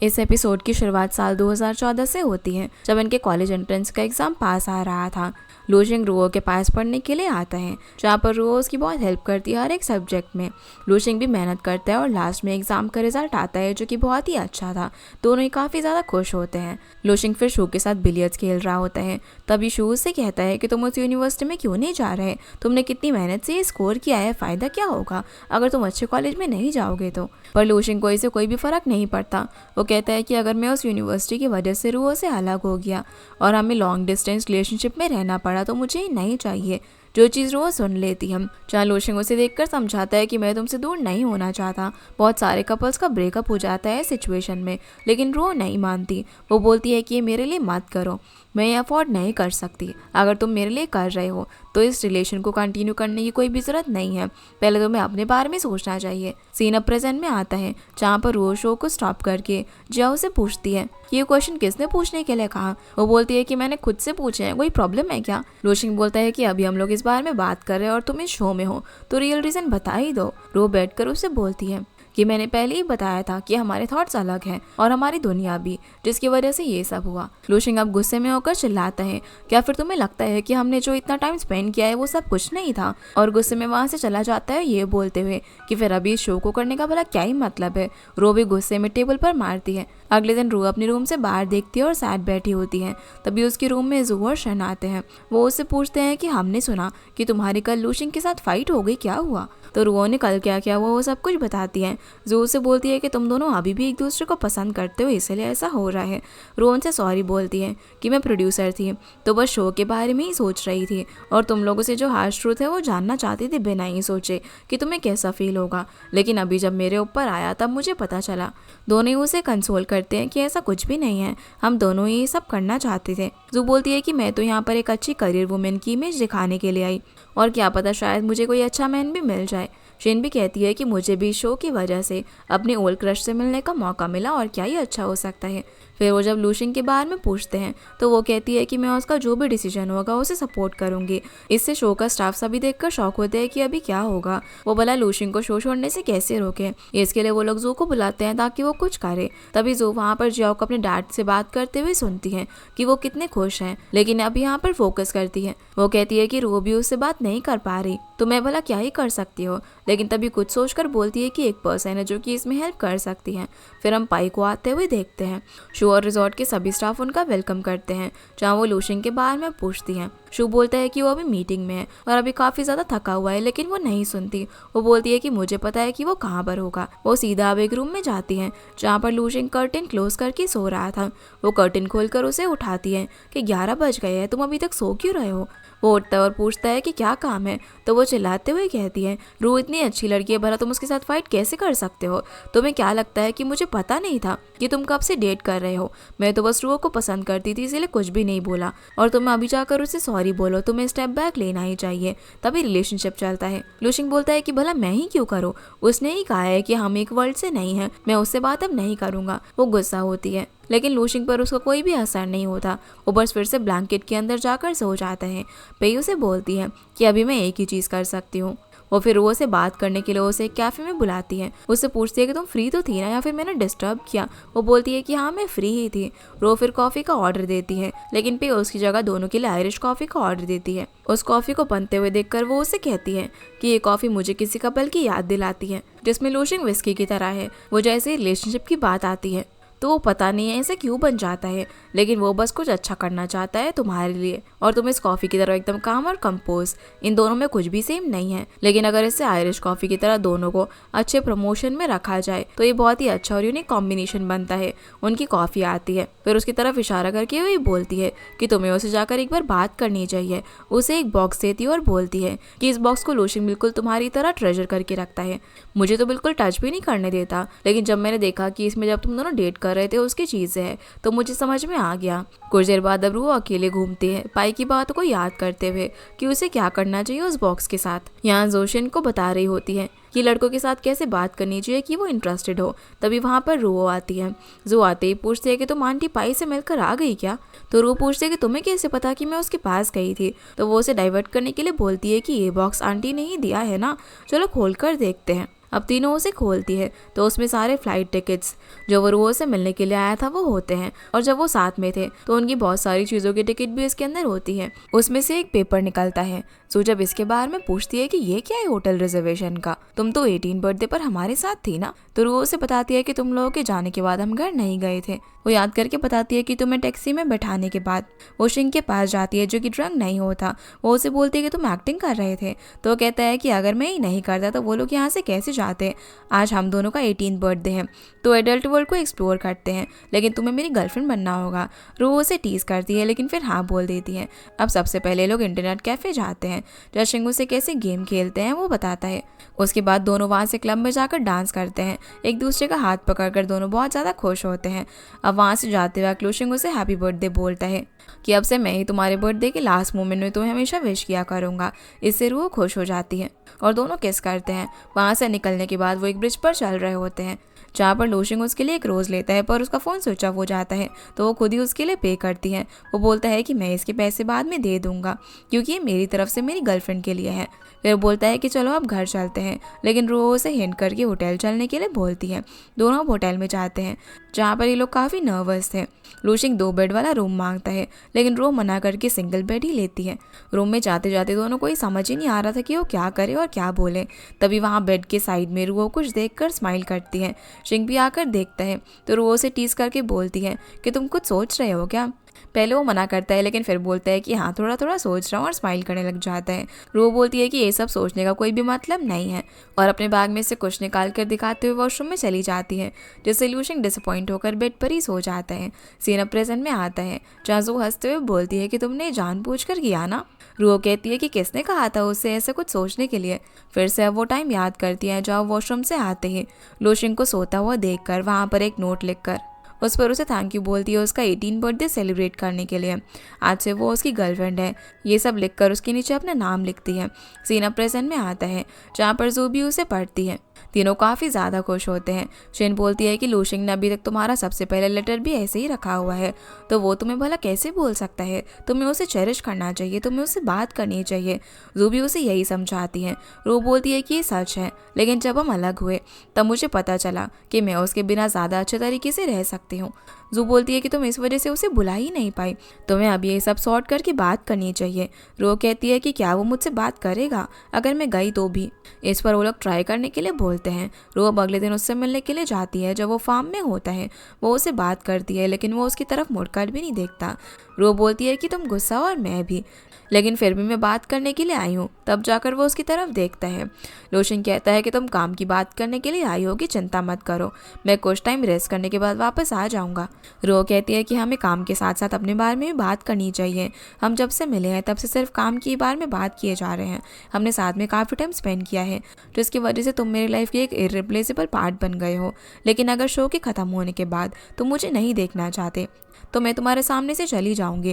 इस एपिसोड की शुरुआत साल 2014 से होती है, जब इनके कॉलेज एंट्रेंस का एग्जाम पास आ रहा था। लूशिंग रुओ के पास पढ़ने के लिए आता है, जहाँ पर रुओ उसकी बहुत हेल्प करती है हर एक सब्जेक्ट में। लूशिंग भी मेहनत करता है और लास्ट में एग्जाम का रिजल्ट आता है, जो कि बहुत ही अच्छा था। दोनों ही काफ़ी ज़्यादा खुश होते हैं। लूशिंग फिर शू के साथ बिलियर्ड्स खेल रहा होता है। तभी शू उससे कहता है कि तुम उस यूनिवर्सिटी में क्यों नहीं जा रहे, तुमने कितनी मेहनत से ये स्कोर किया है, फ़ायदा क्या होगा अगर तुम अच्छे कॉलेज में नहीं जाओगे तो। पर लूशिंग को इससे कोई भी फ़र्क नहीं पड़ता। वो कहता है कि अगर मैं उस यूनिवर्सिटी की वजह से रुओ से अलग हो गया और हमें लॉन्ग डिस्टेंस रिलेशनशिप में रहना पड़ा, तो मुझे नहीं चाहिए। जो चीज़ रुओ सुन लेती हम। जहाँ लूशिंग उसे देखकर समझाता है कि मैं तुमसे दूर नहीं होना चाहता। बहुत सारे कपल्स का ब्रेकअप हो जाता है सिचुएशन में, लेकिन रुओ नहीं मानती। वो बोलती है कि ये मेरे लिए मत करो, मैं ये अफोर्ड नहीं कर सकती। अगर तुम मेरे लिए कर रहे हो तो इस रिलेशन को कंटिन्यू करने की कोई भी ज़रूरत नहीं है। पहले तुम्हें अपने बारे में सोचना चाहिए। सीन अब प्रेजेंट में आता है, जहाँ पर रुओ शो को स्टॉप करके जियाओ से पूछती है कि ये क्वेश्चन किसने पूछने के लिए कहा। वो बोलती है कि मैंने खुद से पूछे हैं, कोई प्रॉब्लम है क्या। लूशिंग बोलता है कि अभी हम लोग इस बारे में बात कर रहे हैं और तुम इस शो में हो, तो रियल रीज़न बता ही दो। रो बैठकर उससे बोलती है कि मैंने पहले ही बताया था कि हमारे थॉट्स अलग हैं और हमारी दुनिया भी, जिसकी वजह से ये सब हुआ। लूशिंग अब गुस्से में होकर चिल्लाता है, क्या फिर तुम्हें लगता है कि हमने जो इतना टाइम स्पेंड किया है वो सब कुछ नहीं था। और गुस्से में वहाँ से चला जाता है, ये बोलते हुए कि फिर अभी इस शो को करने का भला क्या ही मतलब है। रो भी गुस्से में टेबल पर मारती है। अगले दिन रू अपने रूम से बाहर देखती है और सैड बैठी होती है। तभी उसके रूम में जू और शन आते हैं। वो उससे पूछते हैं कि हमने सुना कि तुम्हारी कल लूशिंग के साथ फाइट हो गई, क्या हुआ। तो रुओ ने कल क्या किया वो सब कुछ बताती है। जू से बोलती है कि तुम दोनों अभी भी एक दूसरे को पसंद करते हो, इसलिए ऐसा हो रहा है। रुओ से सॉरी बोलती है कि मैं प्रोड्यूसर थी तो बस शो के बारे में ही सोच रही थी, और तुम लोगों से जो हार्श ट्रूथ है वो जानना चाहती थी बिना ही सोचे कि तुम्हें कैसा फील होगा। लेकिन अभी जब मेरे ऊपर आया तब मुझे पता चला। दोनों ही उसे कंसोल करते हैं कि ऐसा कुछ भी नहीं है, हम दोनों ही सब करना चाहते थे। जू बोलती है कि मैं तो यहाँ पर एक अच्छी करियर वुमेन की इमेज दिखाने के लिए आई, और क्या पता शायद मुझे कोई अच्छा मैन भी मिल जाए। शेन भी कहती है कि मुझे भी शो की वजह से अपने ओल्ड क्रश से मिलने का मौका मिला, और क्या ही अच्छा हो सकता है। फिर वो जब लूशिंग के बारे में पूछते हैं तो वो कहती है कि मैं उसका जो भी डिसीजन होगा उसे सपोर्ट करूंगी। इससे शो का स्टाफ सभी देखकर शॉक होते हैं कि अभी क्या होगा, वो भला लूशिंग को शो छोड़ने से कैसे रोके। इसके लिए वो लोग जू को बुलाते हैं ताकि वो कुछ करे। तभी जू वहाँ पर जियाओ को अपने डैड से बात करते हुए सुनती है कि वो कितने खुश हैं, लेकिन अब यहाँ पर फोकस करती है। वो कहती है कि रो भी उससे बात नहीं कर पा रही, तो मैं भला क्या ही कर सकती हो। लेकिन तभी कुछ सोचकर बोलती है कि एक पर्सन है जो कि इसमें हेल्प कर सकती है। फिर हम पाई को आते हुए देखते हैं। शो और रिजॉर्ट के सभी स्टाफ उनका वेलकम करते हैं, जहाँ वो लूशिंग के बारे में पूछती हैं। शू बोलता है कि वो अभी मीटिंग में है और अभी काफ़ी ज़्यादा थका हुआ है, लेकिन वो नहीं सुनती। वो बोलती है कि मुझे पता है कि वो कहाँ पर होगा। वो सीधा अब एक रूम में जाती है, जहाँ पर लूशिंग कर्टेन क्लोज करके सो रहा था। वो कर्टेन खोलकर उसे उठाती है कि 11 बज गए हैं, तुम अभी तक सो क्यों रहे हो। वो उठता है और पूछता है कि क्या काम है। तो वो चिल्लाते हुए कहती है, रू इतनी अच्छी लड़की है, भला तुम उसके साथ फाइट कैसे कर सकते हो। तुम्हें क्या लगता है कि मुझे पता नहीं था कि तुम कब से डेट कर रहे हो। मैं तो बस रू को पसंद करती थी, इसलिए कुछ भी नहीं बोला। और तुम अभी जाकर उसे सॉरी बोलो, तुम्हें स्टेप बैक लेना ही चाहिए, तभी रिलेशनशिप चलता है। लूशिंग बोलता है कि भला मैं ही क्यों करूँ, उसने ही कहा है कि हम एक वर्ल्ड से नहीं है, मैं उससे बात अब नहीं करूँगा। वो गुस्सा होती है, लेकिन लूशिंग पर उसका कोई भी असर नहीं होता। वो बस फिर से ब्लैंकेट के अंदर जाकर सो जाता है। पेई उसे बोलती है कि अभी मैं एक ही चीज़ कर सकती हूँ। वो फिर वो से बात करने के लिए उसे एक कैफ़े में बुलाती है। उससे पूछती है कि तुम फ्री तो थी ना, या फिर मैंने डिस्टर्ब किया। वो बोलती है कि हाँ मैं फ्री ही थी। रो फिर कॉफ़ी का ऑर्डर देती है, लेकिन पे उसकी जगह दोनों के लिए आयरिश कॉफ़ी का ऑर्डर देती है। उस कॉफ़ी को बनते हुए देखकर वो उसे कहती है कि ये कॉफ़ी मुझे किसी कपल की याद दिलाती है, जिसमें लूशिंग विस्की की तरह है। वो जैसे रिलेशनशिप की बात आती है तो वो पता नहीं है ऐसे क्यों बन जाता है, लेकिन वो बस कुछ अच्छा करना चाहता है तुम्हारे लिए, और तुम इस कॉफ़ी की तरह एकदम काम और कंपोज। इन दोनों में कुछ भी सेम नहीं है, लेकिन अगर इससे आयरिश कॉफ़ी की तरह दोनों को अच्छे प्रमोशन में रखा जाए तो ये बहुत ही अच्छा और यूनिक कॉम्बिनेशन बनता है। उनकी कॉफ़ी आती है, फिर उसकी तरफ इशारा करके वही बोलती है कि तुम्हें उसे जाकर एक बार बात करनी चाहिए। उसे एक बॉक्स देती है और बोलती है कि इस बॉक्स को लूशिंग बिल्कुल तुम्हारी तरह ट्रेजर करके रखता है। मुझे तो बिल्कुल टच भी नहीं करने देता, लेकिन जब मैंने देखा कि इसमें जब तुम दोनों डेट कर रहे थे उसकी चीजें हैं, तो मुझे समझ में आ गया। कुछ देर बाद अब रू अकेले घूमते हैं, पाई की बात को याद करते हुए कि उसे क्या करना चाहिए उस बॉक्स के साथ। यहाँ जोशिन को बता रही होती है कि लड़कों के साथ कैसे बात करनी चाहिए कि वो इंटरेस्टेड हो। तभी वहाँ पर रू आती है। जो आते ही पूछते है कि तुम आंटी पाई से मिलकर आ गई क्या। तो रू पूछते है कि तुम्हें कैसे पता कि मैं उसके पास गई थी। तो वो उसे डाइवर्ट करने के लिए बोलती है कि ये बॉक्स आंटी ने ही दिया है ना, चलो खोल कर देखते हैं। अब तीनों उसे खोलती है तो उसमें सारे फ्लाइट टिकट्स जो वो रुओ से मिलने के लिए आया था वो होते हैं, और जब वो साथ में थे तो उनकी बहुत सारी चीज़ों की टिकट भी इसके अंदर होती है। उसमें से एक पेपर निकलता है। सो जब इसके बारे में पूछती है कि ये क्या है होटल रिजर्वेशन का, तुम तो 18 बर्थडे पर हमारे साथ थी ना, तो रुओ उसे बताती है कि तुम लोगों के जाने के बाद हम घर नहीं गए थे। वो याद करके बताती है कि तुम्हें टैक्सी में बैठाने के बाद वो शिंग के पास जाती है जो कि ड्रंक नहीं होता। वो उसे बोलती है कि तुम एक्टिंग कर रहे थे, तो वो कहता है कि अगर मैं ही नहीं करता तो वो लोग यहाँ से कैसे जाते। आज हम दोनों का 18 बर्थडे है तो एडल्ट वर्ल्ड को एक्सप्लोर करते हैं, लेकिन तुम्हें मेरी गर्लफ्रेंड बनना होगा। रो उसे टीज करती है लेकिन फिर हाँ बोल देती है। अब सबसे पहले लोग इंटरनेट कैफे जाते हैं जहाँ शिंगू से कैसे गेम खेलते हैं वो बताता है। उसके बाद दोनों वहाँ से क्लब में जाकर डांस करते हैं, एक दूसरे का हाथ पकड़कर दोनों बहुत ज़्यादा खुश होते हैं। अब वहाँ से जाते वक्त शिंगू से हैप्पी बर्थडे बोलता है कि अब से मैं ही तुम्हारे बर्थडे के लास्ट मोमेंट में तुम्हें हमेशा विश किया करूँगा। इससे रूह खुश हो जाती है और दोनों किस करते हैं। वहाँ से निकलने के बाद वो एक ब्रिज पर चल रहे होते हैं जहाँ पर लोशिंग उसके लिए एक रोज़ लेता है, पर उसका फ़ोन स्विच ऑफ हो जाता है तो वो खुद ही उसके लिए पे करती है। वो बोलता है कि मैं इसके पैसे बाद में दे दूंगा क्योंकि ये मेरी तरफ से मेरी गर्लफ्रेंड के लिए है। फिर बोलता है कि चलो अब घर चलते हैं, लेकिन रो उसे हिंट करके होटल चलने के लिए बोलती है। दोनों अब होटल में जाते हैं जहाँ पर ये लोग काफ़ी नर्वस थे। लूशिंग 2 बेड वाला रूम मांगता है लेकिन रो मना करके सिंगल बेड ही लेती है। रूम में जाते जाते दोनों को ही समझ ही नहीं आ रहा था कि वो क्या करे और क्या बोले। तभी वहाँ बेड के साइड में रो कुछ देखकर स्माइल करती है। शिंग भी आकर देखता है तो रो से टीज करके बोलती है कि तुम कुछ सोच रहे हो क्या। पहले वो मना करता है लेकिन फिर बोलता है कि हाँ थोड़ा थोड़ा सोच रहा हूँ और स्माइल करने लग जाता है। रो बोलती है कि ये सब सोचने का कोई भी मतलब नहीं है और अपने बैग में से कुछ निकाल कर दिखाते हुए वॉशरूम में चली जाती है, जिससे लूशिंग डिसअपॉइंट होकर बेड पर ही सो जाता है। सीन अब प्रेजेंट में आता है जहाँ जो हंसते हुए बोलती है कि तुमने जानबूझकर किया ना। रो कहती है कि किसने कहा था उससे ऐसा कुछ सोचने के लिए। फिर से अब वो टाइम याद करती है जहाँ वॉशरूम से आते ही लूशिंग को सोता हुआ देखकर वहाँ पर एक नोट लिखकर उस पर उसे थैंक यू बोलती है उसका 18 बर्थडे सेलिब्रेट करने के लिए। आज से वो उसकी गर्लफ्रेंड है, ये सब लिखकर उसके नीचे अपना नाम लिखती है। सीन अब प्रेजेंट में आता है जहाँ पर जो भी उसे पढ़ती है। तीनों काफ़ी ज़्यादा खुश होते हैं। शेन बोलती है कि लूशिंग ने अभी तक तुम्हारा सबसे पहला लेटर भी ऐसे ही रखा हुआ है, तो वो तुम्हें भला कैसे बोल सकता है। तुम्हें उसे चेरिश करना चाहिए, तुम्हें उससे बात करनी चाहिए। जू भी उसे यही समझाती है। रो बोलती है कि ये सच है, लेकिन जब हम अलग हुए तब मुझे पता चला कि मैं उसके बिना ज़्यादा अच्छे तरीके से रह सकती हूँ। जू बोलती है कि तुम इस वजह से उसे बुला ही नहीं पाई, तुम्हें अब ये सब सॉर्ट करके बात करनी चाहिए। रो कहती है कि क्या वो मुझसे बात करेगा अगर मैं गई तो भी। इस पर वो लोग ट्राई करने के लिए बोलते हैं। रो अब अगले दिन उससे मिलने के लिए जाती है जब वो फार्म में होता है। वो उसे बात करती है लेकिन वो उसकी तरफ मुड़कर भी नहीं देखता। रो बोलती है कि तुम गुस्सा और मैं भी, लेकिन फिर भी मैं बात करने के लिए आई हूँ। तब जाकर वो उसकी तरफ देखता है। लोशिंग कहता है कि तुम काम की बात करने के लिए आई होगी, चिंता मत करो, मैं कुछ टाइम रेस्ट करने के बाद वापस आ जाऊँगा। रो कहती है कि हमें काम के साथ साथ अपने बारे में भी बात करनी चाहिए। हम जब से मिले हैं तब से सिर्फ काम के बारे में बात किए जा रहे हैं। हमने साथ में काफ़ी टाइम स्पेंड किया है, जिसकी वजह से तुम मेरी लाइफ की एक इररिप्लेसेबल पार्ट बन गए हो। लेकिन अगर शो के ख़त्म होने के बाद तुम मुझे नहीं देखना चाहते तो मैं तुम्हारे सामने से चली जाऊंगी।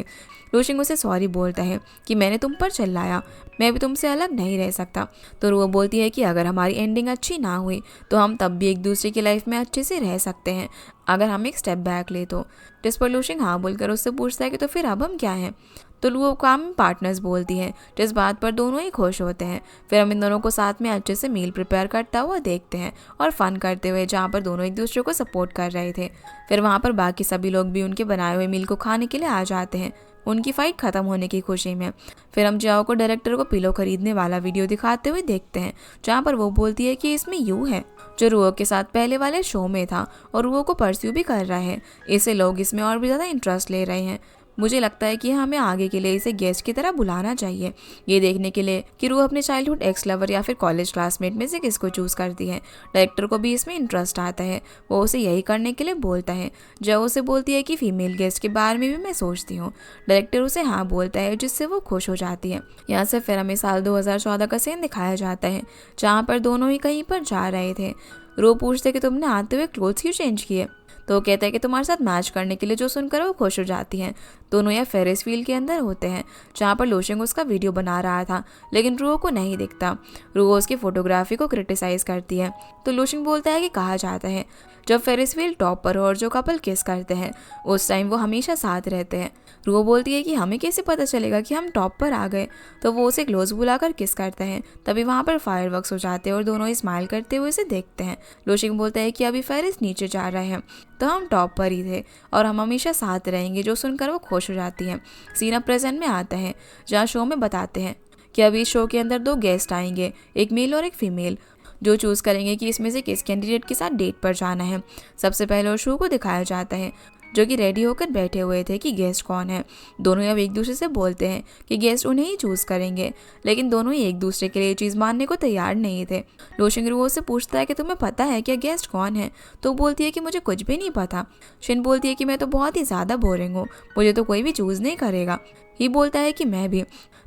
लूशिंग उसे सॉरी बोलता है कि मैंने तुम पर चिल्लाया, मैं भी तुमसे अलग नहीं रह सकता। तो वो बोलती है कि अगर हमारी एंडिंग अच्छी ना हुई तो हम तब भी एक दूसरे की लाइफ में अच्छे से रह सकते हैं अगर हम एक स्टेप बैक ले तो। जिस पर लूशिंग हाँ बोलकर उससे पूछता है कि तो फिर अब हम क्या हैं। तो वो काम पार्टनर्स बोलती है, जिस बात पर दोनों ही खुश होते हैं। फिर हम इन दोनों को साथ में अच्छे से मील प्रिपेयर करता हुआ देखते हैं और फन करते हुए जहाँ पर दोनों एक दूसरे को सपोर्ट कर रहे थे। फिर वहाँ पर बाकी सभी लोग भी उनके बनाए हुए मील को खाने के लिए आ जाते हैं उनकी फाइट खत्म होने की खुशी में। फिर हम जाओ को डायरेक्टर को पिलो खरीदने वाला वीडियो दिखाते हुए देखते हैं जहाँ पर वो बोलती है कि इसमें यू है जो रुओ के साथ पहले वाले शो में था और रुओ को परस्यू भी कर रहा है। इससे लोग इसमें और भी ज़्यादा इंटरेस्ट ले रहे हैं। मुझे लगता है कि हमें आगे के लिए इसे गेस्ट की तरह बुलाना चाहिए, ये देखने के लिए कि रूह अपने चाइल्डहुड एक्स लवर या फिर कॉलेज क्लासमेट में से किसको चूज़ करती है। डायरेक्टर को भी इसमें इंटरेस्ट आता है, वो उसे यही करने के लिए बोलता है। जो उसे बोलती है कि फीमेल गेस्ट के बारे में भी मैं सोचती हूँ। डायरेक्टर उसे हाँ बोलता है, जिससे वो खुश हो जाती है। यहाँ से फिर हमें साल 2014 का सीन दिखाया जाता है जहाँ पर दोनों ही कहीं पर जा रहे थे। रो पूछते कि तुमने आते हुए क्लोथ्स क्यों चेंज किए, तो वो कहता है कि तुम्हारे साथ मैच करने के लिए, जो सुनकर वो खुश हो जाती हैं। दोनों यह फेरिस व्हील के अंदर होते हैं जहाँ पर लोशिंग उसका वीडियो बना रहा था, लेकिन रूहो को नहीं दिखता। रूहो उसकी फोटोग्राफी को क्रिटिसाइज करती है तो लोशिंग बोलता है कि कहा जाता है जब फेरिस व्हील टॉप पर हो और जो कपल किस करते हैं उस टाइम वो हमेशा साथ रहते हैं। रो बोलती है कि हमें कैसे पता चलेगा कि हम टॉप पर आ गए, तो वो उसे क्लोज बुलाकर किस करते हैं। तभी वहाँ पर फायरवर्क्स हो जाते हैं और दोनों स्माइल करते हुए उसे देखते हैं। लोशिंग बोलता है कि अभी फेरिस नीचे जा रहे हैं तो हम टॉप पर ही थे और हम हमेशा साथ रहेंगे, जो सुनकर वो खुश हो जाती हैं। सीन अब प्रेजेंट में आता है जहाँ शो में बताते हैं कि अभी शो के अंदर 2 गेस्ट आएंगे, एक मेल और एक फीमेल, जो चूज़ करेंगे कि इसमें से किस कैंडिडेट के साथ डेट पर जाना है। सबसे पहले शो को दिखाया जाता है जो कि रेडी होकर बैठे हुए थे कि गेस्ट कौन है। दोनों अब एक दूसरे से बोलते हैं कि गेस्ट उन्हें ही चूज़ करेंगे, लेकिन दोनों ही एक दूसरे के लिए चीज़ मानने को तैयार नहीं थे। लोशिंग रुओ से पूछता है कि तुम्हें पता है क्या गेस्ट कौन है, तो बोलती है कि मुझे कुछ भी नहीं पता। शिन बोलती है कि मैं तो बहुत ही ज़्यादा बोरिंग हूँ, मुझे तो कोई भी चूज़ नहीं करेगा। ही बोलता है कि मैं भी।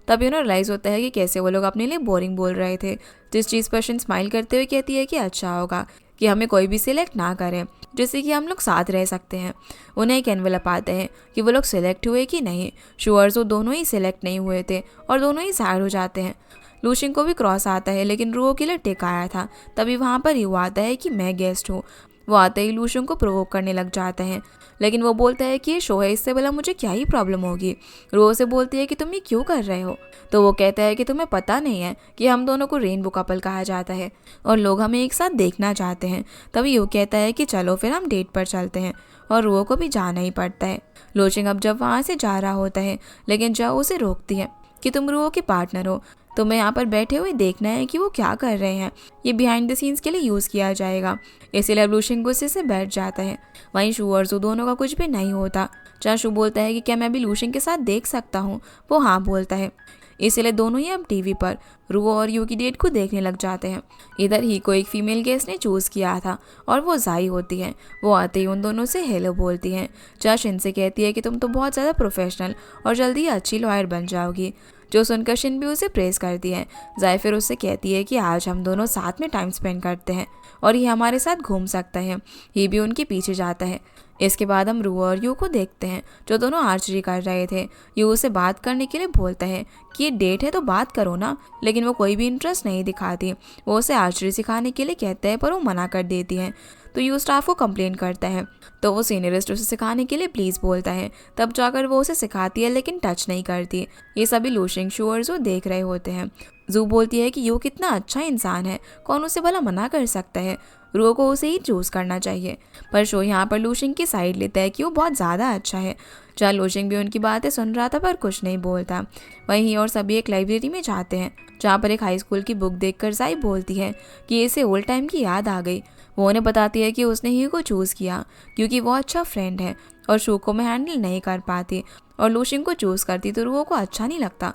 तभी उन्हें रियलाइज़ होता है कि कैसे वो लोग अपने लिए बोरिंग बोल रहे थे, जिस चीज़ पर शिन स्माइल करते हुए कहती है कि अच्छा होगा कि हमें कोई भी सिलेक्ट ना करें, जिससे कि हम लोग साथ रह सकते हैं। उन्हें एक एनवेलप आते हैं कि वो लोग सिलेक्ट हुए कि नहीं। शुअर्स वो दोनों ही सिलेक्ट नहीं हुए थे और दोनों ही सैड हो जाते हैं। लूशिंग को भी क्रॉस आता है, लेकिन रुओ के लिए टिक आया था। तभी वहाँ पर यू आता है कि मैं गेस्ट हूँ। वो आते ही लूशिंग को प्रोवोक करने लग जाता है, लेकिन वो बोलता है कि ये शो है, इससे भला मुझे क्या ही प्रॉब्लम होगी। रुओ से बोलती है कि तुम ये क्यों कर रहे हो, तो वो कहता है कि तुम्हें पता नहीं है कि हम दोनों को रेनबो कपल कहा जाता है और लोग हमें एक साथ देखना चाहते हैं। तभी यू कहता है कि चलो फिर हम डेट पर चलते हैं, और रुओ को भी जाना ही पड़ता है। लोशिंग अब जब वहाँ से जा रहा होता है, लेकिन जाओ उसे रोकती है कि तुम रुओ के पार्टनर हो, तुम्हें यहाँ पर बैठे हुए देखना है कि वो क्या कर रहे हैं, ये बिहाइंड द सीन्स के लिए यूज़ किया जाएगा। इसीलिए लूशिंग गुस्से से बैठ जाता है। वहीं शू और जू दोनों का कुछ भी नहीं होता। जहाँ शू बोलता है कि क्या मैं भी लूशिंग के साथ देख सकता हूँ, वो हाँ बोलता है। इसीलिए दोनों ही अब टीवी पर रुओ और यू की डेट को देखने लग जाते हैं। इधर ही को एक फीमेल गेस्ट ने चूज़ किया था और वो जाई होती है। वो आते ही उन दोनों से हेलो बोलती हैं। जहाँ शिन से कहती है कि तुम तो बहुत ज़्यादा प्रोफेशनल और जल्दी ही अच्छी लॉयर बन जाओगी, जो सुनकर शिन भी उसे प्रेज करती है। जाई फिर उससे कहती है कि आज हम दोनों साथ में टाइम स्पेंड करते हैं और ये हमारे साथ घूम सकता है। ये भी उनके पीछे जाता है। इसके बाद हम रुओ और यू को देखते हैं, जो दोनों आर्चरी कर रहे थे। यू उसे बात करने के लिए बोलता है कि ये डेट है तो बात करो ना, लेकिन वो कोई भी इंटरेस्ट नहीं दिखाती। वो उसे आर्चरी सिखाने के लिए कहते हैं, पर वो मना कर देती है। तो यू स्टाफ को कंप्लेन करता है, तो वो सीनियरिस्ट उसे सिखाने के लिए प्लीज़ बोलता है। तब जाकर वो उसे सिखाती है, लेकिन टच नहीं करती। ये सभी लूशिंग शू और जू देख रहे होते हैं। जू बोलती है कि यू कितना अच्छा इंसान है, कौन उसे भला मना कर सकता है, रुओ को उसे ही चूज़ करना चाहिए। पर शो यहाँ पर लूशिंग की साइड लेता है कि वो बहुत ज़्यादा अच्छा है। जहाँ लूशिंग भी उनकी बातें सुन रहा था पर कुछ नहीं बोलता। वहीं और सभी एक लाइब्रेरी में जाते हैं, जहाँ पर एक हाई स्कूल की बुक देखकर जाई बोलती है कि इसे ओल्ड टाइम की याद आ गई। वो उन्हें बताती है कि उसने ही को चूज़ किया क्योंकि वो अच्छा फ्रेंड है और शो को मैं हैंडल नहीं कर पाती, और लूशिंग को चूज़ करती तो रुओ को अच्छा नहीं लगता।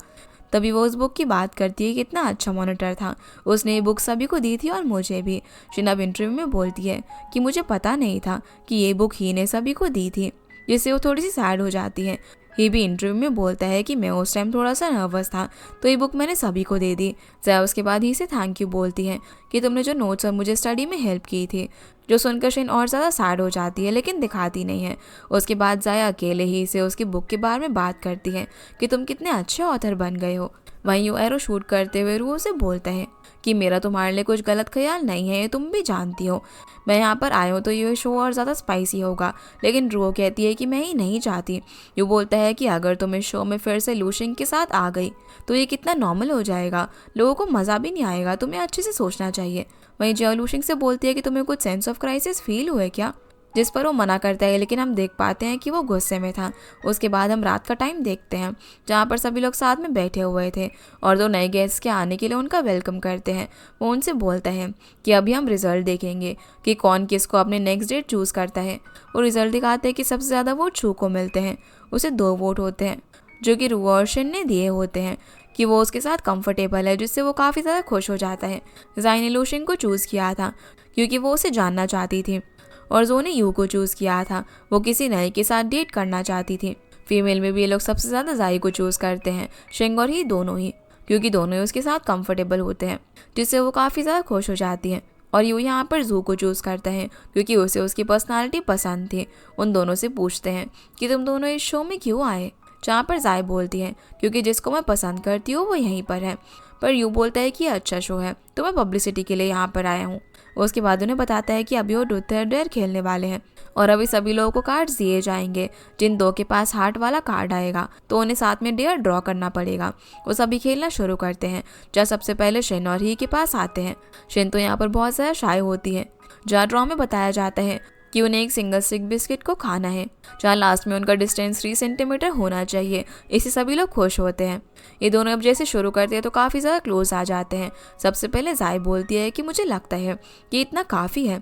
तभी वो उस बुक की बात करती है कि कितना अच्छा मॉनिटर था, उसने ये बुक सभी को दी थी और मुझे भी। शिनब इंटरव्यू में बोलती है कि मुझे पता नहीं था कि ये बुक ही ने सभी को दी थी, जिससे वो थोड़ी सी सैड हो जाती है। ही भी इंटरव्यू में बोलता है कि मैं उस टाइम थोड़ा सा नर्वस था, तो ये बुक मैंने सभी को दे दी। जया उसके बाद ही से थैंक यू बोलती है कि तुमने जो नोट्स और मुझे स्टडी में हेल्प की थी, जो सुनकर शिन और ज़्यादा सैड हो जाती है, लेकिन दिखाती नहीं है। उसके बाद जया अकेले ही से उसकी बुक के बारे में बात करती है कि तुम कितने अच्छे ऑथर बन गए हो। वहीं यू एरो शूट करते हुए रुओ से बोलता है कि मेरा तुम्हारे लिए कुछ गलत ख्याल नहीं है, ये तुम भी जानती हो। मैं यहाँ पर आया हूँ तो ये शो और ज़्यादा स्पाइसी होगा, लेकिन रुओ कहती है कि मैं ही नहीं चाहती। यू बोलता है कि अगर तुम इस शो में फिर से लूशिंग के साथ आ गई तो ये कितना नॉर्मल हो जाएगा, लोगों को मज़ा भी नहीं आएगा, तुम्हें अच्छे से सोचना चाहिए। वहीं जो लूशिंग से बोलती है कि तुम्हें कुछ सेंस ऑफ क्राइसिस फील हुए क्या, जिस पर वो मना करता है, लेकिन हम देख पाते हैं कि वो गुस्से में था। उसके बाद हम रात का टाइम देखते हैं, जहाँ पर सभी लोग साथ में बैठे हुए थे और 2 नए गेस्ट के आने के लिए उनका वेलकम करते हैं। वो उनसे बोलता है कि अभी हम रिजल्ट देखेंगे कि कौन किसको अपने नेक्स्ट डेट चूज़ करता है। वो रिजल्ट दिखाते हैं कि सबसे ज़्यादा वोट शू को मिलते हैं, उसे 2 वोट होते हैं, जो कि रुओ और शिन ने दिए होते हैं कि वो उसके साथ कंफर्टेबल है, जिससे वो काफ़ी ज़्यादा खुश हो जाता है। जाई ने लूशिंग को चूज़ किया था क्योंकि वो उसे जानना चाहती थी, और जो ने यू को चूज़ किया था, वो किसी नए के साथ डेट करना चाहती थी। फीमेल में भी ये लोग सबसे ज़्यादा जाई को चूज़ करते हैं, शिंग और ही दोनों ही, क्योंकि दोनों ही उसके साथ कंफर्टेबल होते हैं, जिससे वो काफ़ी ज़्यादा खुश हो जाती हैं। और यू यहाँ पर जू को चूज़ करता है क्योंकि उसे उसकी पर्सनालिटी पसंद थी। उन दोनों से पूछते हैं कि तुम दोनों इस शो में क्यों आए, जहाँ पर जाई बोलती है क्योंकि जिसको मैं पसंद करती हूँ वो यहीं पर है। पर यू बोलता है कि अच्छा शो है तो मैं पब्लिसिटी के लिए यहाँ पर आया हूँ। उसके बाद उन्हें बताता है कि अभी वो ट्रूथ और डेयर खेलने वाले हैं और अभी सभी लोगों को कार्ड्स दिए जाएंगे। जिन दो के पास हार्ट वाला कार्ड आएगा तो उन्हें साथ में डेयर ड्रॉ करना पड़ेगा। वो सभी खेलना शुरू करते हैं, जहाँ सबसे पहले शिन और ही के पास आते हैं। शिन तो यहाँ पर बहुत ज़्यादा शाय होती है। जहाँ ड्रॉ में बताया जाता है कि उन्हें एक सिंगल स्टिक बिस्किट को खाना है, जहाँ लास्ट में उनका डिस्टेंस 3 सेंटीमीटर होना चाहिए। इससे सभी लोग खुश होते हैं। ये दोनों अब जैसे शुरू करते हैं तो काफ़ी ज़्यादा क्लोज आ जाते हैं। सबसे पहले जाय बोलती है कि मुझे लगता है कि इतना काफ़ी है।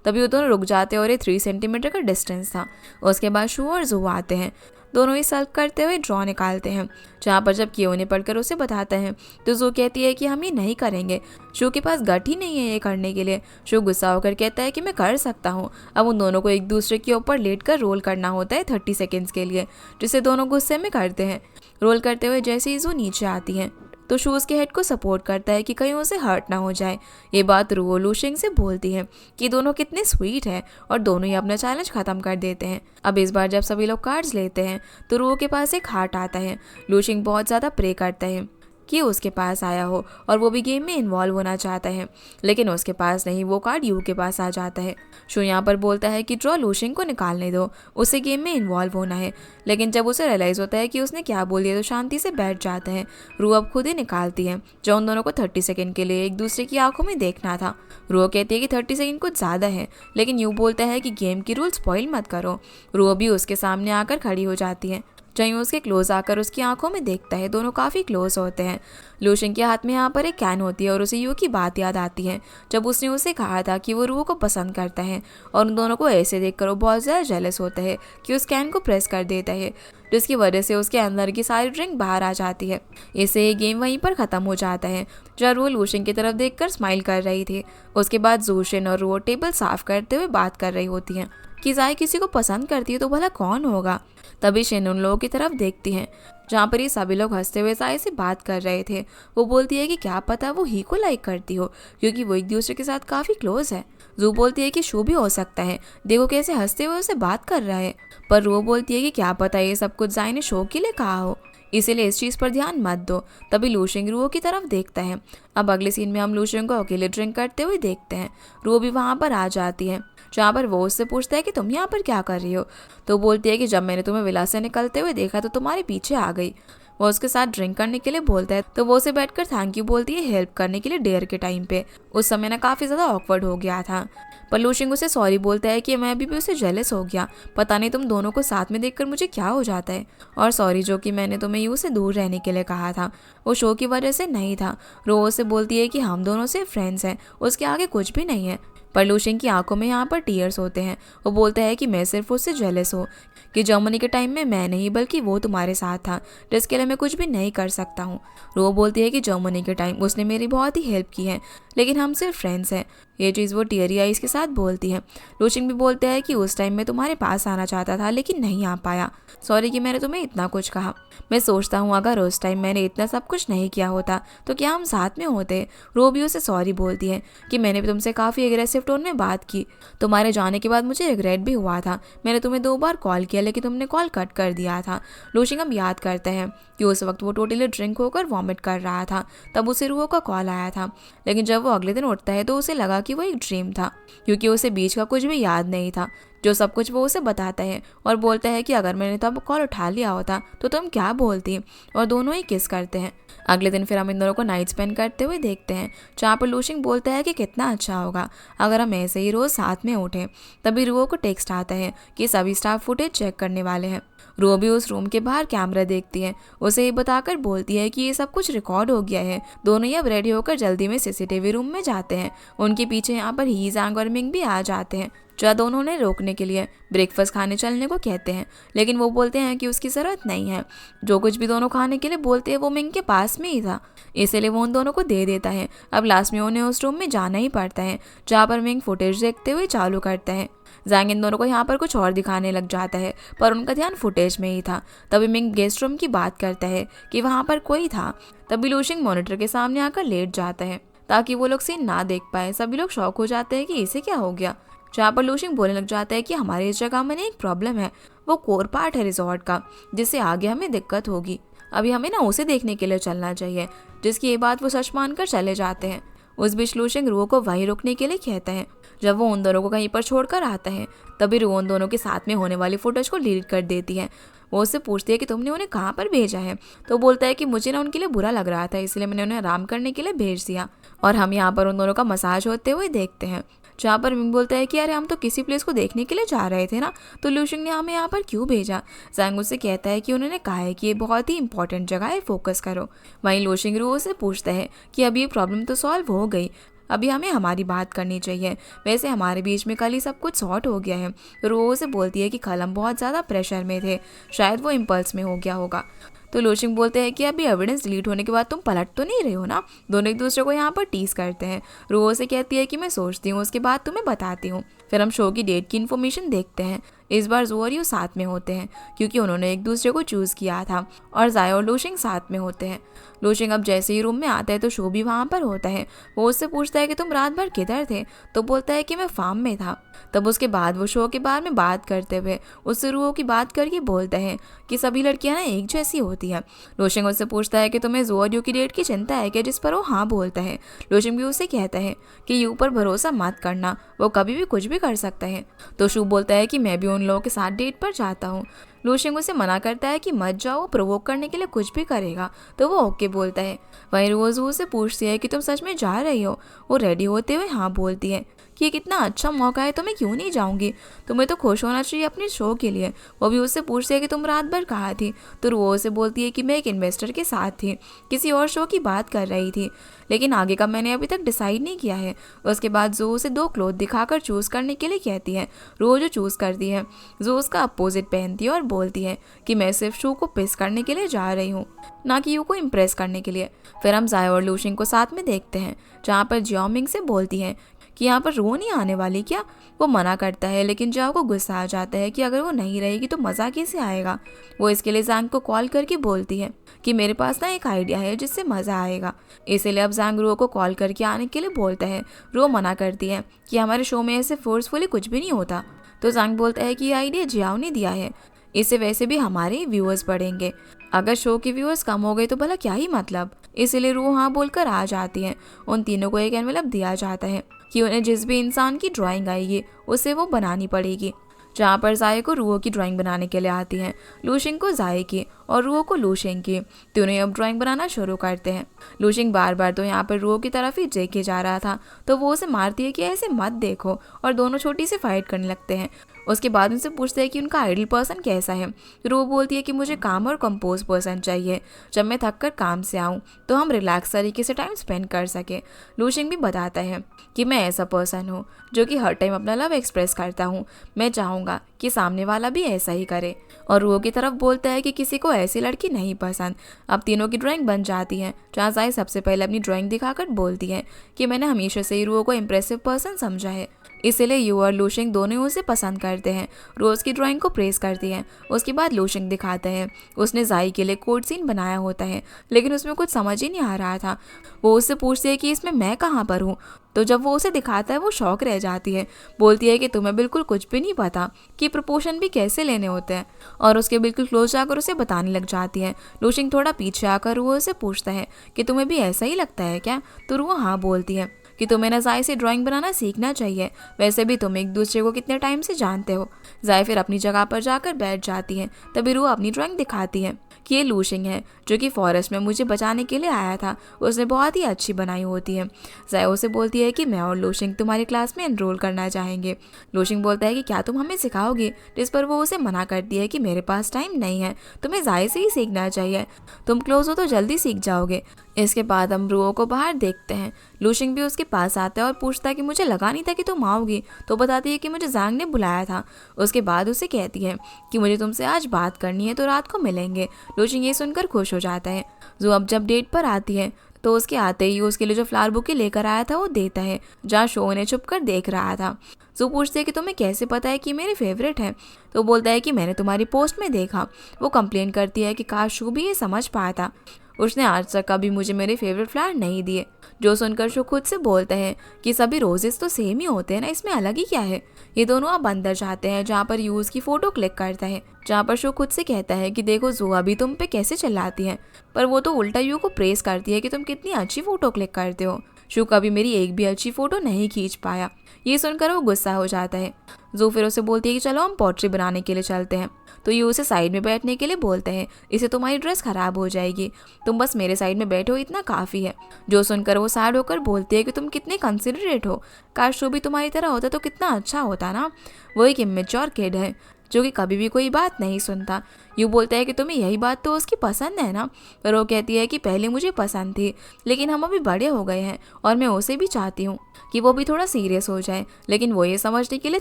तभी वो दोनों रुक जाते हैं और ये 3 सेंटीमीटर का डिस्टेंस था। उसके बाद शू और जू आते हैं। दोनों ही सॉल्व करते हुए ड्रॉ निकालते हैं, जहाँ पर जब कियो ने पढ़कर उसे बताता है तो जू कहती है कि हम ये नहीं करेंगे, शू के पास गट ही नहीं है ये करने के लिए। शू गुस्सा होकर कहता है कि मैं कर सकता हूँ। अब उन दोनों को एक दूसरे के ऊपर लेट कर रोल करना होता है 30 सेकेंड्स के लिए, जिसे दोनों गुस्से में करते हैं। रोल करते हुए जैसे ही जू नीचे आती है तो शू उसके हेड को सपोर्ट करता है कि कहीं उसे हर्ट ना हो जाए। ये बात रुओ लूशिंग से बोलती है कि दोनों कितने स्वीट है और दोनों ही अपना चैलेंज खत्म कर देते हैं। अब इस बार जब सभी लोग कार्ड्स लेते हैं तो रुओ के पास एक हार्ट आता है। लूशिंग बहुत ज़्यादा प्रे करता है कि उसके पास आया हो और वो भी गेम में इन्वॉल्व होना चाहता है, लेकिन उसके पास नहीं। वो कार्ड यू के पास आ जाता है। शो यहाँ पर बोलता है कि ड्रॉ लूशिंग को निकालने दो, उसे गेम में इन्वॉल्व होना है। लेकिन जब उसे रियलाइज़ होता है कि उसने क्या बोल दिया तो शांति से बैठ जाता है। रू अब खुद ही निकालती है, जो उन दोनों को 30 सेकेंड के लिए एक दूसरे की आंखों में देखना था। रू कहती है कि 30 सेकेंड कुछ ज़्यादा है, लेकिन यू बोलता है कि गेम की रूल स्पॉइल मत करो। रू भी उसके सामने आकर खड़ी हो जाती है। जहीं उसके क्लोज आकर उसकी आंखों में देखता है। दोनों काफ़ी क्लोज होते हैं। लूशिंग के हाथ में यहाँ पर एक कैन होती है और उसे यू की बात याद आती है, जब उसने उसे कहा था कि वो रू को पसंद करता है। और उन दोनों को ऐसे देखकर वो बहुत ज़्यादा जेलस होता है कि उस कैन को प्रेस कर देता है, जिसकी वजह से उसके अंदर की सारी ड्रिंक बाहर आ जाती है। इससे ये गेम वहीं पर ख़त्म हो जाता है, जहाँ रू लूशिंग की तरफ देखकर स्माइल कर रही थी। उसके बाद जूशिन और रू टेबल साफ करते हुए बात कर रही होती हैं कि जाय किसी को पसंद करती है तो भला कौन होगा। तभी शिन उन लोगों की तरफ देखती हैं, जहाँ पर ये सभी लोग हंसते हुए जाय से बात कर रहे थे। वो बोलती है कि क्या पता वो ही को लाइक करती हो, क्योंकि वो एक दूसरे के साथ काफ़ी क्लोज है। जू बोलती है कि शू भी हो सकता है, देखो कैसे हंसते हुए उसे बात कर रहा है। पर रू बोलती है कि क्या पता ये सब कुछ जाय ने शो के लिए कहा हो, इसीलिए इस चीज़ पर ध्यान मत दो। तभी लूशिंग रू की तरफ देखता है। अब अगले सीन में हम लूशिंग को अकेले ड्रिंक करते हुए देखते हैं। रू भी वहाँ पर आ जाती है, जहाँ पर वो उससे पूछता है कि तुम यहाँ पर क्या कर रही हो। तो बोलती है कि जब मैंने तुम्हें विला से निकलते हुए देखा तो तुम्हारे पीछे आ गई। वो उसके साथ ड्रिंक करने के लिए बोलता है, तो वो उसे बैठकर थैंक यू बोलती है हेल्प करने के लिए डेयर के टाइम पे। उस समय ना काफ़ी ज़्यादा ऑकवर्ड हो गया था। पर लूशिंग उसे सॉरी बोलता है कि मैं अभी भी उसे जेलस हो गया, पता नहीं तुम दोनों को साथ में देखकर मुझे क्या हो जाता है। और सॉरी जो कि मैंने तुम्हें यू से दूर रहने के लिए कहा था, वो शो की वजह से नहीं था। रो से बोलती है कि हम दोनों सिर्फ फ्रेंड्स हैं, उसके आगे कुछ भी नहीं है। पर लूशिंग की आंखों में यहाँ पर टीयर्स होते हैं। वो बोलता है कि मैं सिर्फ उससे जेलस हूँ कि जर्मनी के टाइम में मैं नहीं बल्कि वो तुम्हारे साथ था, जिसके लिए मैं कुछ भी नहीं कर सकता हूँ। रो बोलती है कि जर्मनी के टाइम उसने मेरी बहुत ही हेल्प की है, लेकिन हम सिर्फ फ्रेंड्स हैं। ये चीज़ वो टीयरी आइज के साथ बोलती है। लूशिंग भी बोलता है कि उस टाइम मैं तुम्हारे पास आना चाहता था लेकिन नहीं आ पाया, सॉरी कि मैंने तुम्हें इतना कुछ कहा। मैं सोचता हूँ अगर उस टाइम मैंने इतना सब कुछ नहीं किया होता तो क्या हम साथ में होते। रो भी उसे सॉरी बोलती है कि मैंने भी तुमसे काफ़ी एग्रेसिव टोन में बात की, तुम्हारे जाने के बाद मुझे रिग्रेट भी हुआ था। मैंने तुम्हें 2 बार कॉल किया लेकिन तुमने कॉल कट कर दिया था। लूशिंग अब याद करते हैं कि उस वक्त वो टोटली ड्रिंक होकर वॉमिट कर रहा था, तब उसे रूहो का कॉल आया था। लेकिन जब वो अगले दिन उठता है तो उसे लगा कि वो एक ड्रीम था, क्योंकि उसे बीच का कुछ भी याद नहीं था। जो सब कुछ वो उसे बताता है और बोलता है कि अगर मैंने तब कॉल उठा लिया होता तो तुम क्या बोलती। और दोनों ही किस करते हैं। अगले दिन फिर हम इन दोनों को नाइट स्पेंड करते हुए देखते हैं, जहाँ पर लूशिंग बोलता है कि कितना अच्छा होगा अगर हम ऐसे ही रोज़ साथ में उठें। तभी रूहो को टेक्स्ट आता है कि सभी स्टाफ फुटेज चेक करने वाले हैं। रूहो भी उस रूम के बाहर कैमरा देखती है, उसे ये बताकर बोलती है कि ये सब कुछ रिकॉर्ड हो गया है। दोनों ही अब रेडी होकर जल्दी में सीसीटीवी रूम में जाते हैं। उनके पीछे यहाँ पर ही जैंग और मिंग भी आ जाते हैं, जो दोनों ने रोकने के लिए ब्रेकफास्ट खाने चलने को कहते हैं, लेकिन वो बोलते हैं कि उसकी ज़रूरत नहीं है। जो कुछ भी दोनों खाने के लिए बोलते हैं वो मिंग के पास में ही था, इसलिए वो उन दोनों को दे देता है। अब लास्ट में उन्हें उस रूम में जाना ही पड़ता है, जहाँ पर मिंग फुटेज देखते हुए चालू करता है। जैंग इन दोनों को यहाँ पर कुछ और दिखाने लग जाता है, पर उनका ध्यान फुटेज में ही था। तभी मिंग गेस्ट रूम की बात करता है कि वहाँ पर कोई था। तभी लूशिंग मॉनिटर के सामने आकर लेट जाता है ताकि वो लोग सीन ना देख पाए। सभी लोग शॉक हो जाते हैं कि इसे क्या हो गया। जहाँ पर लूशिंग बोलने लग जाता है कि हमारे इस जगह में एक प्रॉब्लम है, वो कोर पार्ट है रिजॉर्ट का, जिससे आगे हमें दिक्कत होगी। अभी हमें ना उसे देखने के लिए चलना चाहिए, जिसकी ये बात वो सच मानकर चले जाते हैं। उस बीच लूशिंग रुओ को वहीं रुकने के लिए कहता है। जब वो उन दोनों को कहीं पर छोड़कर आता है तभी रुओ उन दोनों के साथ में होने वाली फुटेज को डिलीट कर देती है। वो उससे पूछती है कि तुमने उन्हें कहाँ पर भेजा है, तो बोलता है कि मुझे ना उनके लिए बुरा लग रहा था, इसलिए मैंने उन्हें आराम करने के लिए भेज दिया। और हम यहाँ पर उन दोनों का मसाज होते हुए देखते हैं, जहाँ पर मिंग बोलता है कि अरे हम तो किसी प्लेस को देखने के लिए जा रहे थे ना, तो लूशिंग ने हमें यहाँ पर क्यों भेजा। जैंग उससे कहता है कि उन्होंने कहा है कि ये बहुत ही इंपॉर्टेंट जगह है, फोकस करो। वहीं लूशिंग रुओ से पूछता है कि अब ये प्रॉब्लम तो सॉल्व हो गई, अभी हमें हमारी बात करनी चाहिए, वैसे हमारे बीच में कल ही सब कुछ सॉर्ट हो गया है। रुओ से बोलती है कि कल हम बहुत ज़्यादा प्रेशर में थे, शायद वो इम्पल्स में हो गया होगा। तो लूशिंग बोलते हैं कि अभी एविडेंस डिलीट होने के बाद तुम पलट तो नहीं रहे हो ना। दोनों एक दूसरे को यहाँ पर टीज करते हैं। रुओ से कहती है कि मैं सोचती हूँ, उसके बाद तुम्हें बताती हूँ। फिर हम शो की डेट की इन्फॉर्मेशन देखते हैं। इस बार जो और यू साथ में होते हैं क्योंकि उन्होंने एक दूसरे को चूज़ किया था, और जाय और लूशिंग साथ में होते हैं। लूशिंग अब जैसे ही रूम में आता है तो शो भी वहाँ पर होता है। वो उससे पूछता है कि तुम रात भर किधर थे, तो बोलता है कि मैं फार्म में था। तब उसके बाद वो शो के बारे में बात करते हुए उससे रुओ की बात करके बोलता है कि सभी लड़कियां ना एक जैसी होती हैं। लूशिंग उससे पूछता है कि तुम्हें जो और यू की डेट की चिंता है क्या, जिस पर वो हाँ बोलता है। लूशिंग भी उससे कहता है कि यू पर भरोसा मत करना, वो कभी भी कुछ भी कर सकता है। तो शू बोलता है कि मैं भी उन लोगों के साथ डेट पर जाता हूँ। लूशिंग उसे मना करता है कि मत जाओ, वो प्रोवोक करने के लिए कुछ भी करेगा, तो वो ओके बोलता है। वहीं रोज़ से पूछती है कि तुम सच में जा रही हो। वो रेडी होते हुए हाँ बोलती है कि ये कितना अच्छा मौका है, तो मैं क्यों नहीं जाऊंगी, तुम्हें तो खुश होना चाहिए अपने शो के लिए। वो भी उससे पूछती है कि तुम रात भर कहाँ थी, तो वो उसे बोलती है कि मैं एक इन्वेस्टर के साथ थी, किसी और शो की बात कर रही थी, लेकिन आगे का मैंने अभी तक डिसाइड नहीं किया है। उसके बाद जो उसे 2 क्लोथ दिखाकर चूज़ करने के लिए कहती है। रोज चूज़ करती है। जो उसका अपोजिट पहनती है और बोलती है कि मैं सिर्फ शू को पिस करने के लिए जा रही हूँ, ना कि यू को इम्प्रेस करने के लिए। फिर हम जाय और लूशिंग को साथ में देखते हैं, जहाँ पर जियाओ मिंग से बोलती है कि यहाँ पर रो नहीं आने वाली क्या। वो मना करता है, लेकिन जाओ को गुस्सा आ जाता है कि अगर वो नहीं रहेगी तो मज़ा कैसे आएगा। वो इसके लिए जैंग को कॉल करके बोलती है कि मेरे पास ना एक आइडिया है जिससे मज़ा आएगा। इसीलिए अब जैंग रो को कॉल करके आने के लिए बोलता है। रो मना करती है कि हमारे शो में ऐसे फोर्सफुली कुछ भी नहीं होता। तो जैंग बोलता है कि ये आइडिया जियाओ ने दिया है, इससे वैसे भी हमारे व्यूअर्स बढ़ेंगे, अगर शो के व्यूअर्स कम हो गए तो भला क्या ही मतलब। इसीलिए रू हाँ बोलकर आ जाती हैं। उन तीनों को एक एनवेलप दिया जाता है कि उन्हें जिस भी इंसान की ड्राइंग आएगी उसे वो बनानी पड़ेगी, जहाँ पर जाये को रुओ की ड्राइंग बनाने के लिए आती हैं, लूशिंग को जाये की और रुओ को लूशिंग की। तीनों अब ड्राइंग बनाना शुरू करते हैं। लूशिंग बार बार तो यहाँ पर रुओ की तरफ ही देखे जा रहा था, तो वो उसे मारती है कि ऐसे मत देखो, और दोनों छोटी सी फाइट करने लगते हैं। उसके बाद उनसे पूछते हैं कि उनका आइडल पर्सन कैसा है। रुओ बोलती है कि मुझे काम और कंपोज पर्सन चाहिए, जब मैं थक कर काम से आऊँ तो हम रिलैक्स तरीके से टाइम स्पेंड कर सके। लूशिंग भी बताता है कि मैं ऐसा पर्सन हूँ जो कि हर टाइम अपना लव एक्सप्रेस करता हूँ, मैं चाहूँगा कि सामने वाला भी ऐसा ही करे। और रुओ की तरफ बोलता है कि किसी को ऐसी लड़की नहीं पसंद। अब तीनों की ड्राइंग बन जाती है, जहाँ जाए सबसे पहले अपनी ड्राइंग दिखाकर बोलती है कि मैंने हमेशा से ही रुओ को इम्प्रेसिव पर्सन समझा है, इसीलिए यू और लूशिंग दोनों उसे पसंद करते हैं। रोज की ड्राइंग को प्रेस करती है। उसके बाद लूशिंग दिखाता है उसने जाई के लिए कोड सीन बनाया होता है, लेकिन उसमें कुछ समझ ही नहीं आ रहा था। वो उससे पूछती है कि इसमें मैं कहाँ पर हूँ, तो जब वो उसे दिखाता है वो शौक रह जाती है। बोलती है कि तुम्हें बिल्कुल कुछ भी नहीं पता कि प्रपोर्शन भी कैसे लेने होते हैं, और उसके बिल्कुल क्लोज जाकर उसे बताने लग जाती है। लूशिंग थोड़ा पीछे आकर वो उसे पूछता है कि तुम्हें भी ऐसा ही लगता है क्या, तो वो हाँ बोलती है कि तुम्हें ना जाय से ड्राइंग बनाना सीखना चाहिए, वैसे भी तुम एक दूसरे को कितने टाइम से जानते हो। जाय फिर अपनी जगह पर जाकर बैठ जाती है। तभी रू अपनी ड्राइंग दिखाती है कि ये लूशिंग है जो कि फॉरेस्ट में मुझे बचाने के लिए आया था, उसने बहुत ही अच्छी बनाई होती है। जाय उसे बोलती है कि मैं और लूशिंग तुम्हारी क्लास में एनरोल करना चाहेंगे। लूशिंग बोलता है कि क्या तुम हमें सिखाओगे, जिस पर वो उसे मना करती है कि मेरे पास टाइम नहीं है, तुम्हें जाय से ही सीखना चाहिए, तुम क्लोज हो तो जल्दी सीख जाओगे। इसके बाद हम रुओ को बाहर देखते हैं। लूशिंग भी उसके पास आता है और पूछता है कि मुझे लगा नहीं था कि तुम आओगी, तो बताती है कि मुझे जैंग ने बुलाया था। उसके बाद उसे कहती है कि मुझे तुमसे आज बात करनी है, तो रात को मिलेंगे। लूशिंग ये सुनकर खुश हो जाता है। जो अब जब डेट पर आती है तो उसके आते ही उसके लिए जो फ्लावर बुके लेकर आया था वो देता है, जहाँ शो उन्हें छुप कर देख रहा था। जो पूछते है कि तुम्हें कैसे पता है कि मेरे फेवरेट है, तो बोलता है कि मैंने तुम्हारी पोस्ट में देखा। वो कंप्लेन करती है कि काश शो भी ये समझ पाता, उसने आज तक कभी मुझे मेरे फेवरेट फ्लावर नहीं दिए। जो सुनकर शो खुद से बोलता है कि सभी रोजेस तो सेम ही होते हैं ना, इसमें अलग ही क्या है। ये दोनों अब अंदर जाते हैं, जहाँ पर यूज की फोटो क्लिक करता है, जहाँ पर शो खुद से कहता है कि देखो जो अभी तुम पे कैसे चिल्लाती है, पर वो तो उल्टा यू को प्रेस करती है कि तुम कितनी अच्छी फोटो क्लिक करते हो। शू कभी मेरी एक भी अच्छी फोटो नहीं खींच पाया। ये सुनकर वो गुस्सा हो जाता है। जू फिर उसे बोलती है कि चलो हम पोट्री बनाने के लिए चलते हैं। तो ये उसे साइड में बैठने के लिए बोलते हैं, इससे तुम्हारी ड्रेस खराब हो जाएगी, तुम बस मेरे साइड में बैठो, इतना काफ़ी है। जो सुनकर वो सैड होकर बोलती है कि तुम कितने कंसिडरेट हो, काश शू भी तुम्हारी तरह होता तो कितना अच्छा होता ना। वो एक इमेच्योर किड है जो कि कभी भी कोई बात नहीं सुनता। यूँ बोलता है कि तुम्हें यही बात तो उसकी पसंद है ना। पर वो कहती है कि पहले मुझे पसंद थी, लेकिन हम अभी बड़े हो गए हैं और मैं उसे भी चाहती हूँ कि वो भी थोड़ा सीरियस हो जाए, लेकिन वो ये समझने के लिए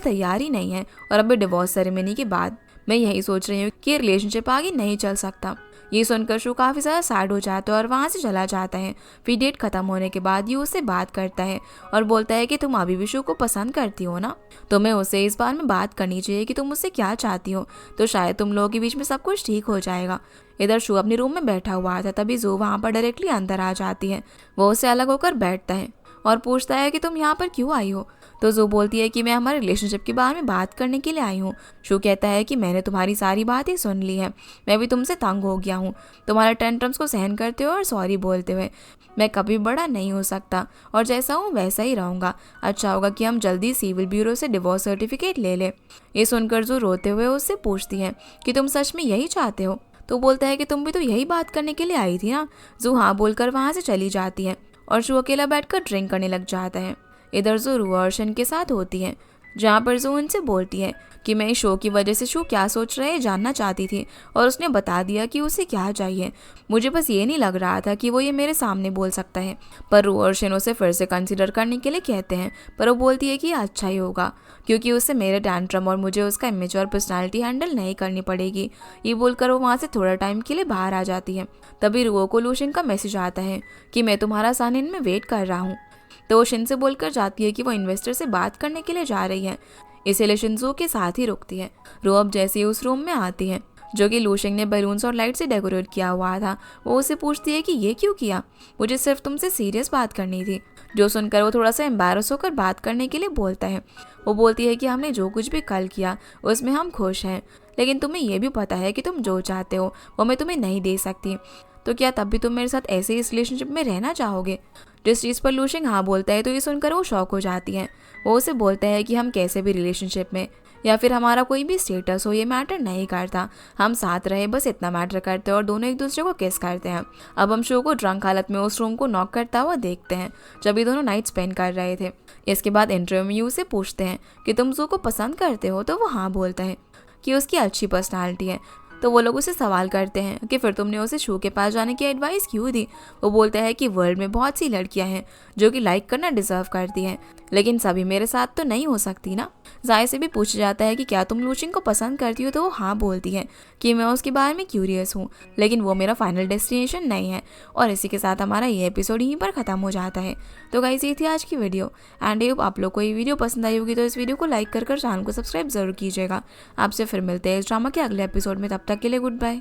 तैयार ही नहीं है। और अभी डिवोर्स सेरेमनी के बाद मैं यही सोच रही हूँ कि रिलेशनशिप आगे नहीं चल सकता। ये सुनकर शू काफ़ी ज़्यादा सैड हो जाता है और वहाँ से चला जाता है। फिर डेट खत्म होने के बाद ये उससे बात करता है और बोलता है कि तुम अभी भी शू को पसंद करती हो ना, तुम्हें उससे इस बारे में बात करनी चाहिए कि तुम उससे क्या चाहती हो, तो शायद तुम लोगों के बीच में सब कुछ ठीक हो जाएगा। इधर शू अपने रूम में बैठा हुआ था, तभी जू वहाँ पर डायरेक्टली अंदर आ जाती है। वो उससे अलग होकर बैठता है और पूछता है कि तुम यहाँ पर क्यों आई हो। तो जू बोलती है कि मैं हमारे रिलेशनशिप के बारे में बात करने के लिए आई हूँ। शू कहता है कि मैंने तुम्हारी सारी बातें सुन ली है, मैं भी तुमसे तंग हो गया हूँ तुम्हारे टेंट्रम्स को सहन करते हुए और सॉरी बोलते हुए। मैं कभी बड़ा नहीं हो सकता और जैसा हूँ वैसा ही रहूँगा। अच्छा होगा कि हम जल्दी सिविल ब्यूरो से डिवोर्स सर्टिफिकेट ले लें। ये सुनकर जू रोते हुए उससे पूछती है कि तुम सच में यही चाहते हो। तो बोलता है कि तुम भी तो यही बात करने के लिए आई थी ना। जू हाँ बोलकर वहाँ से चली जाती है और शू अकेला बैठकर ड्रिंक करने लग जाता है। इधर जू रू और शन के साथ होती है, जहाँ पर जू उनसे बोलती है कि मैं इस शो की वजह से शू क्या सोच रहे हैं जानना चाहती थी और उसने बता दिया कि उसे क्या चाहिए। मुझे बस ये नहीं लग रहा था कि वो ये मेरे सामने बोल सकता है। पर रू और शन उसे फिर से कंसिडर करने के लिए कहते हैं, पर वो बोलती है कि अच्छा ही होगा क्योंकि उससे मेरे टैंट्रम और मुझे उसका इमेच्योर पर्सनैलिटी हैंडल नहीं करनी पड़ेगी। ये बोलकर वो वहाँ से थोड़ा टाइम के लिए बाहर आ जाती है। तभी रुओ को लूशिन का मैसेज आता है कि मैं तुम्हारा सानिन में वेट कर रहा हूँ। तो वो शिन से बोलकर जाती है कि वो इन्वेस्टर से बात करने के लिए जा रही है, इसीलिए शिनजू के साथ ही रुकती है। रो अब जैसे ही उस रूम में आती है जो कि लूशिंग ने बैलून्स और लाइट से डेकोरेट किया हुआ था, वो उसे पूछती है कि ये क्यों किया, मुझे सिर्फ तुमसे सीरियस बात करनी थी। जो सुनकर वो थोड़ा सा एम्बैरस होकर बात करने के लिए बोलता है। वो बोलती है कि हमने जो कुछ भी कल किया उसमें हम खुश हैं, लेकिन तुम्हें यह भी पता है कि तुम जो चाहते हो वो मैं तुम्हें नहीं दे सकती, तो क्या तब भी तुम मेरे साथ ऐसे ही इस रिलेशनशिप में रहना चाहोगे। जिस चीज़ पर लूशिंग हाँ बोलता है तो ये सुनकर वो शॉक हो जाती है। वो उसे बोलता है कि हम कैसे भी रिलेशनशिप में या फिर हमारा कोई भी स्टेटस हो ये मैटर नहीं करता, हम साथ रहे बस इतना मैटर करते हैं और दोनों एक दूसरे को किस करते हैं। अब हम शो को ड्रंक हालत में उस रूम को नॉक करता हुआ देखते हैं जब ये दोनों नाइट स्पेंड कर रहे थे। इसके बाद इंटरव्यू में उसे पूछते हैं कि तुम जू को पसंद करते हो, तो वो हाँ बोलता है कि उसकी अच्छी पर्सनालिटी है। तो वो लोग उसे सवाल करते हैं कि फिर तुमने उसे शो के पास जाने की एडवाइस क्यों दी। वो बोलता है कि वर्ल्ड में बहुत सी लड़कियां हैं जो कि लाइक करना डिजर्व करती हैं, लेकिन सभी मेरे साथ तो नहीं हो सकती ना। जाय से भी पूछा जाता है कि क्या तुम लूशिंग को पसंद करती हो, तो वो हाँ बोलती है कि मैं उसके बारे में क्यूरियस हूँ, लेकिन वो मेरा फाइनल डेस्टिनेशन नहीं है। और इसी के साथ हमारा ये एपिसोड यहीं पर ख़त्म हो जाता है। तो गाइस ये थी आज की वीडियो एंड आई होप आप लोग को ये वीडियो पसंद आई होगी, तो इस वीडियो को लाइक कर चैनल को सब्सक्राइब जरूर कीजिएगा। आपसे फिर मिलते हैं इस ड्रामा के अगले एपिसोड में, तब तक के लिए गुड बाय।